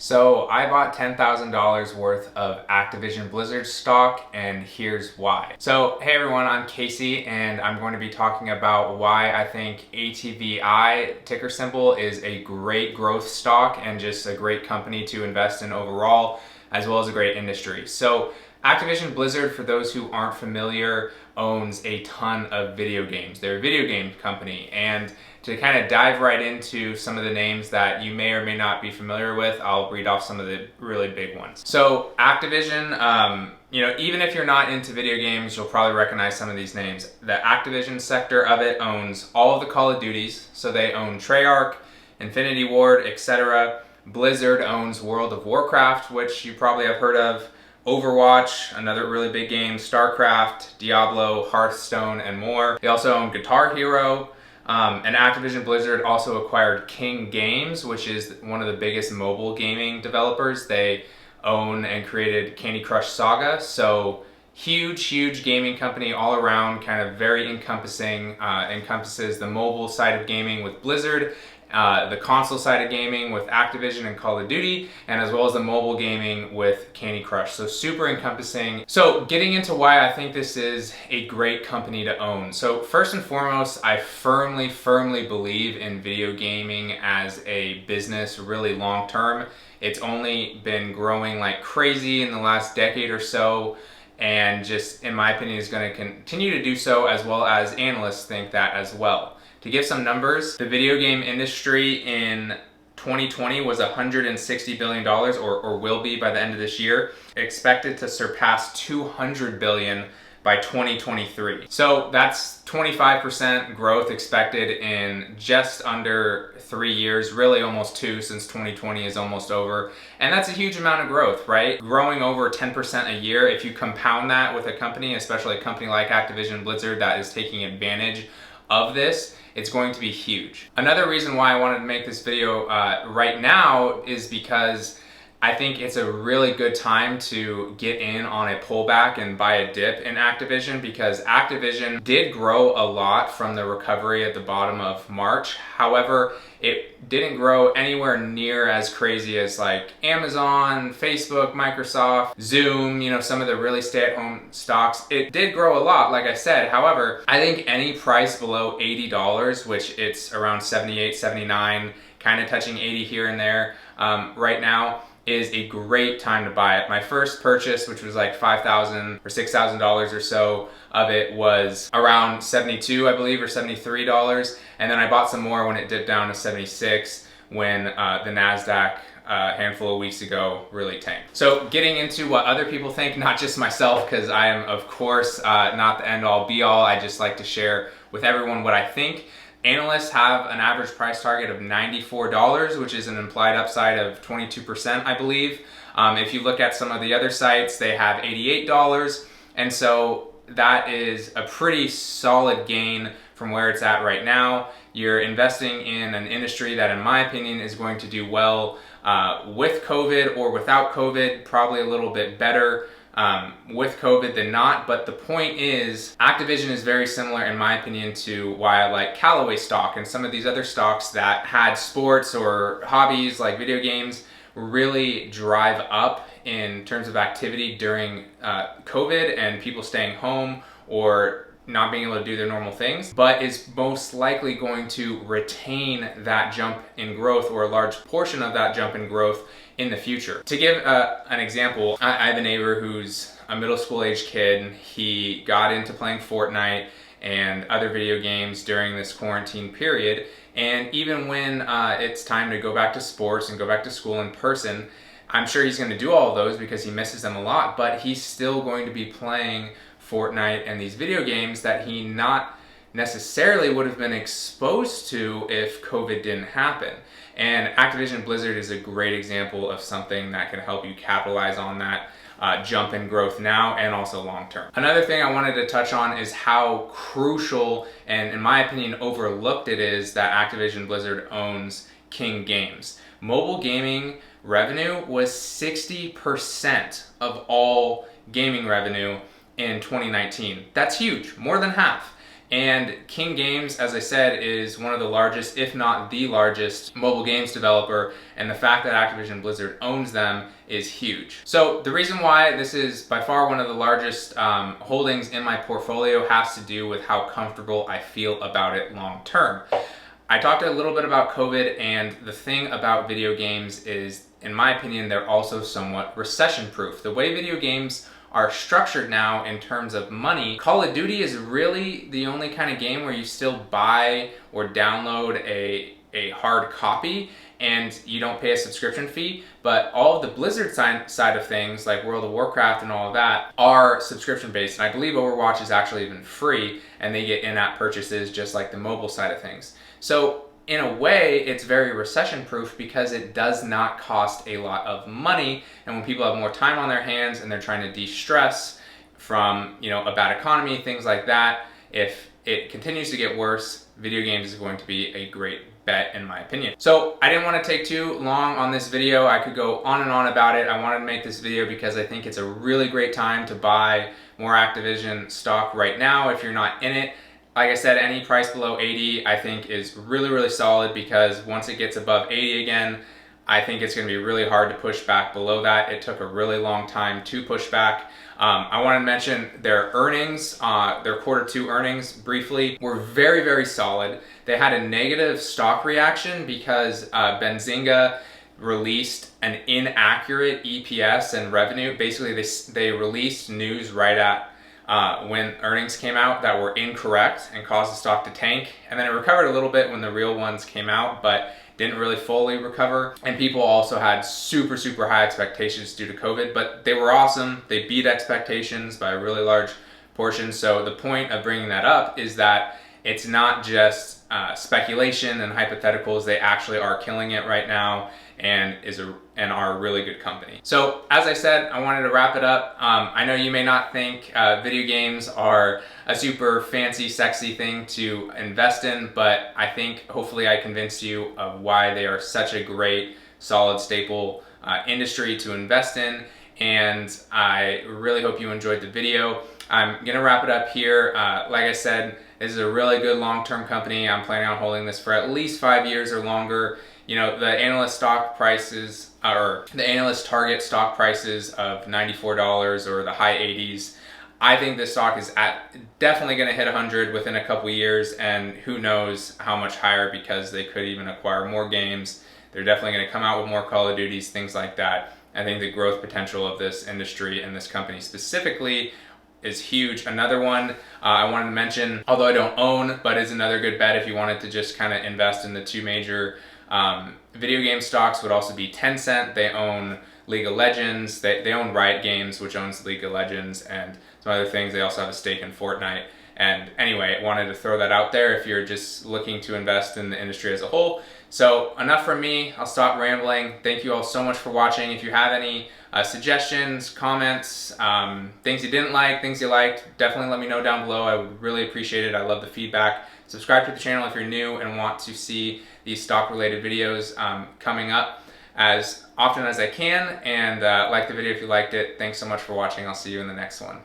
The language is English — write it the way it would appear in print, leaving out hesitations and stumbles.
So I bought $10,000 worth of Activision Blizzard stock, and here's why. So hey everyone, I'm Casey, and I'm going to be talking about why I think ATVI ticker symbol is a great growth stock and just a great company to invest in overall, as well as a great industry. So Activision Blizzard, for those who aren't familiar, owns a ton of video games. They're a video game company, and to kind of dive right into some of the names that you may or may not be familiar with, I'll read off some of the really big ones. So Activision, even if you're not into video games, you'll probably recognize some of these names. The Activision sector of it owns all of the Call of Duties, so they own Treyarch, Infinity Ward, etc. Blizzard owns World of Warcraft, which you probably have heard of. Overwatch, another really big game, StarCraft, Diablo, Hearthstone, and more. They also own Guitar Hero, and Activision Blizzard also acquired King Games, which is one of the biggest mobile gaming developers. They own and created Candy Crush Saga, so huge gaming company all around, kind of very encompassing, encompasses the mobile side of gaming with Blizzard, the console side of gaming with Activision and Call of Duty, and as well as the mobile gaming with Candy Crush. So super encompassing. So getting into why I think this is a great company to own. So first and foremost, I firmly believe in video gaming as a business really long term. It's only been growing like crazy in the last decade or so, and just in my opinion is going to continue to do so, as well as analysts think that as well. To give some numbers, the video game industry in 2020 was $160 billion, or will be by the end of this year, expected to surpass $200 billion by 2023. So that's 25% growth expected in just under 3 years, really almost 2, since 2020 is almost over. And that's a huge amount of growth, right? Growing over 10% a year. If you compound that with a company, especially a company like Activision Blizzard that is taking advantage of this, it's going to be huge. Another reason why I wanted to make this video right now is because I think it's a really good time to get in on a pullback and buy a dip in Activision, because Activision did grow a lot from the recovery at the bottom of March. However, it didn't grow anywhere near as crazy as like Amazon, Facebook, Microsoft, Zoom, some of the really stay-at-home stocks. It did grow a lot, like I said. However, I think any price below $80, which it's around 78, 79, kind of touching 80 here and there right now, is a great time to buy it. My first purchase, which was like $5,000 or $6,000 or so of it, was around 72, I believe, or $73. And then I bought some more when it dipped down to 76, when the NASDAQ a handful of weeks ago really tanked. So getting into what other people think, not just myself, because I am of course not the end all be all. I just like to share with everyone what I think. Analysts have an average price target of $94, which is an implied upside of 22%, I believe. If you look at some of the other sites, they have $88. And so that is a pretty solid gain from where it's at right now. You're investing in an industry that, in my opinion, is going to do well with COVID or without COVID, probably a little bit better with COVID than not. But the point is, Activision is very similar, in my opinion, to why I like Callaway stock and some of these other stocks that had sports or hobbies like video games really drive up in terms of activity during COVID and people staying home or not being able to do their normal things, but is most likely going to retain that jump in growth, or a large portion of that jump in growth, in the future. To give an example, I have a neighbor who's a middle school age kid. He got into playing Fortnite and other video games during this quarantine period, and even when it's time to go back to sports and go back to school in person, I'm sure he's going to do all of those because he misses them a lot, but he's still going to be playing Fortnite and these video games that he not necessarily would have been exposed to if COVID didn't happen. And Activision Blizzard is a great example of something that can help you capitalize on that jump in growth now and also long term. Another thing I wanted to touch on is how crucial and, in my opinion, overlooked it is that Activision Blizzard owns King Games. Mobile gaming revenue was 60% of all gaming revenue in 2019. That's huge, more than half. And King Games, as I said, is one of the largest, if not the largest, mobile games developer, and the fact that Activision Blizzard owns them is huge. So the reason why this is by far one of the largest holdings in my portfolio has to do with how comfortable I feel about it long term. I talked a little bit about COVID, and the thing about video games is, in my opinion, they're also somewhat recession-proof. The way video games are structured now in terms of money, Call of Duty is really the only kind of game where you still buy or download a hard copy and you don't pay a subscription fee, but all of the Blizzard side of things, like World of Warcraft and all of that, are subscription based, and I believe Overwatch is actually even free, and they get in-app purchases just like the mobile side of things. So in a way, it's very recession-proof because it does not cost a lot of money, and when people have more time on their hands and they're trying to de-stress from, a bad economy, things like that, if it continues to get worse, video games is going to be a great bet, in my opinion. So I didn't want to take too long on this video. I could go on and on about it. I wanted to make this video because I think it's a really great time to buy more Activision stock right now if you're not in it. Like I said, any price below 80 I think is really, really solid, because once it gets above 80 again, I think it's going to be really hard to push back below that. It took a really long time to push back. I want to mention their earnings, their Q2 earnings briefly, were very, very solid. They had a negative stock reaction because Benzinga released an inaccurate EPS and revenue. Basically, they released news right at when earnings came out that were incorrect and caused the stock to tank. And then it recovered a little bit when the real ones came out, but didn't really fully recover. And people also had super, super high expectations due to COVID, but they were awesome. They beat expectations by a really large portion. So the point of bringing that up is that it's not just speculation and hypotheticals. They actually are killing it right now and are a really good company. So as I said, I wanted to wrap it up. I know you may not think video games are a super fancy, sexy thing to invest in, but I think hopefully I convinced you of why they are such a great, solid, staple industry to invest in. And I really hope you enjoyed the video. I'm gonna wrap it up here. Like I said, this is a really good long-term company. I'm planning on holding this for at least 5 years or longer. The analyst stock prices, or the analyst target stock prices of $94 or the high 80s. I think this stock is definitely going to hit 100 within a couple years, and who knows how much higher, because they could even acquire more games. They're definitely going to come out with more Call of Duties, things like that. I think the growth potential of this industry and this company specifically is huge. Another one I wanted to mention, although I don't own, but is another good bet if you wanted to just kind of invest in the two major video game stocks, would also be Tencent. They own League of Legends. They own Riot Games, which owns League of Legends, and some other things. They also have a stake in Fortnite. And anyway, I wanted to throw that out there if you're just looking to invest in the industry as a whole. So enough from me. I'll stop rambling. Thank you all so much for watching. If you have any suggestions, comments, things you didn't like, things you liked, definitely let me know down below. I would really appreciate it. I love the feedback. Subscribe to the channel if you're new and want to see these stock-related videos coming up as often as I can. And like the video if you liked it. Thanks so much for watching. I'll see you in the next one.